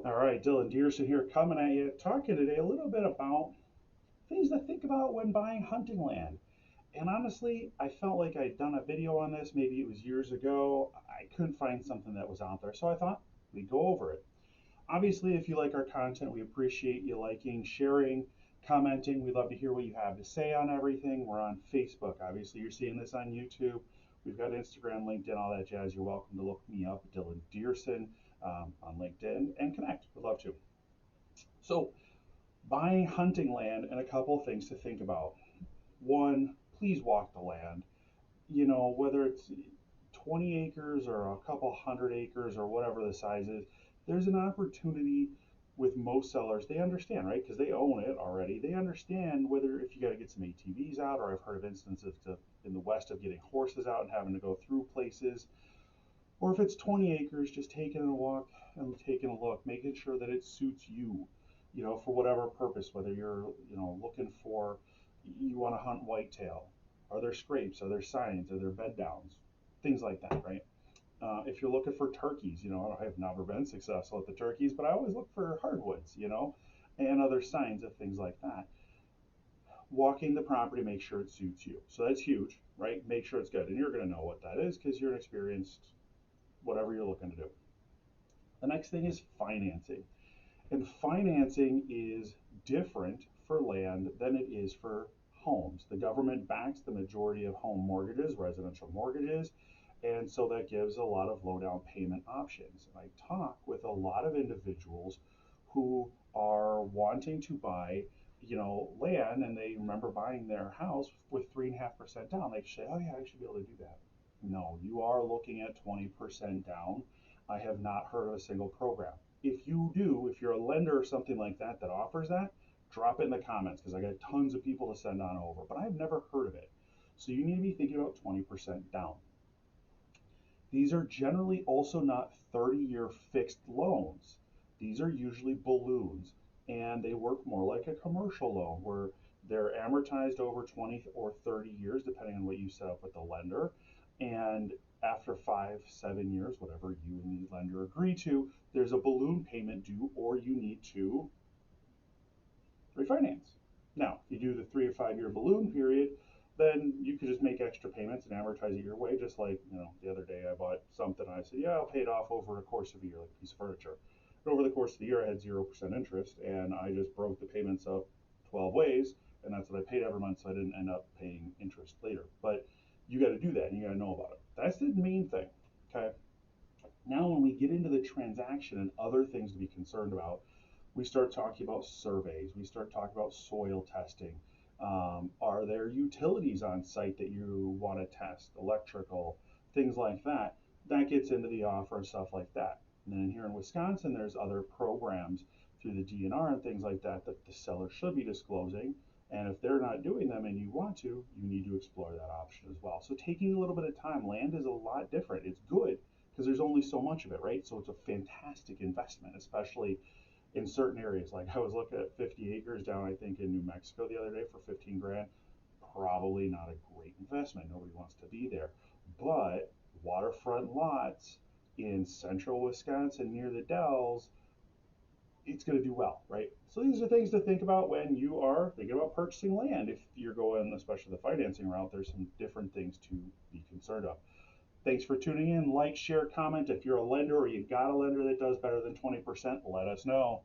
All right, Dylan Dearson here coming at you, talking today a little bit about things to think about when buying hunting land. And honestly, I felt like I'd done a video on this, maybe it was years ago. I couldn't find something that was out there, so I thought we'd go over it. Obviously, if you like our content, we appreciate you liking, sharing, commenting. We'd love to hear what you have to say on everything. We're on Facebook. Obviously, you're seeing this on YouTube. We've got Instagram, LinkedIn, all that jazz. You're welcome to look me up, Dylan Dearson, on LinkedIn, and connect. We'd love to. So, buying hunting land and a couple of things to think about. One, please walk the land. Whether it's 20 acres or a couple hundred acres or whatever the size is, there's an opportunity with most sellers. They understand, right? Because they own it already. They understand whether if you got to get some ATVs out, or I've heard of instances in the West of getting horses out and having to go through places, or if it's 20 acres, just taking a walk and taking a look, making sure that it suits you, for whatever purpose, whether you're, looking for, you want to hunt whitetail. Are there scrapes? Are there signs? Are there bed downs? Things like that, right? If you're looking for turkeys, I have never been successful at the turkeys, but I always look for hardwoods, and other signs of things like that. Walking the property, make sure it suits you. So that's huge, right? Make sure it's good. And you're going to know what that is because you're an experienced whatever you're looking to do. The next thing is financing. And financing is different for land than it is for homes. The government backs the majority of home mortgages, residential mortgages, and so that gives a lot of low down payment options. And I talk with a lot of individuals who are wanting to buy, land, and they remember buying their house with 3.5% down. They say, "Oh yeah, I should be able to do that." No, you are looking at 20% down. I have not heard of a single program. If you do, if you're a lender or something like that that offers that, drop it in the comments because I got tons of people to send on over, but I've never heard of it. So you need to be thinking about 20% down. These are generally also not 30-year fixed loans. These are usually balloons, and they work more like a commercial loan where they're amortized over 20 or 30 years, depending on what you set up with the lender. And after 5, 7 years, whatever you and the lender agree to, there's a balloon payment due, or you need to refinance. Now, if you do the 3 or 5 year balloon period, then you could just make extra payments and amortize it your way. Just like, the other day I bought something. I said, yeah, I'll pay it off over a course of a year, like a piece of furniture. And over the course of the year, I had 0% interest, and I just broke the payments up 12 ways, and that's what I paid every month, so I didn't end up paying interest later. But you got to do that, and you got to know about it. That's the main thing. Okay. Now, when we get into the transaction and other things to be concerned about, we start talking about surveys, we start talking about soil testing. Are there utilities on site that you want to test, electrical, things like that? That gets into the offer and stuff like that. And then here in Wisconsin, there's other programs through the DNR and things like that that the seller should be disclosing. And if they're not doing them and you want to, you need to explore that option as well. So taking a little bit of time, land is a lot different. It's good because there's only so much of it, right? So it's a fantastic investment, especially in certain areas. Like I was looking at 50 acres down, I think, in New Mexico the other day for 15 grand. Probably not a great investment. Nobody wants to be there. But waterfront lots in central Wisconsin near the Dells, it's going to do well, right? So these are things to think about when you are thinking about purchasing land. If you're going, especially the financing route, there's some different things to be concerned of. Thanks for tuning in. Like, share, comment. If you're a lender or you got a lender that does better than 20%, let us know.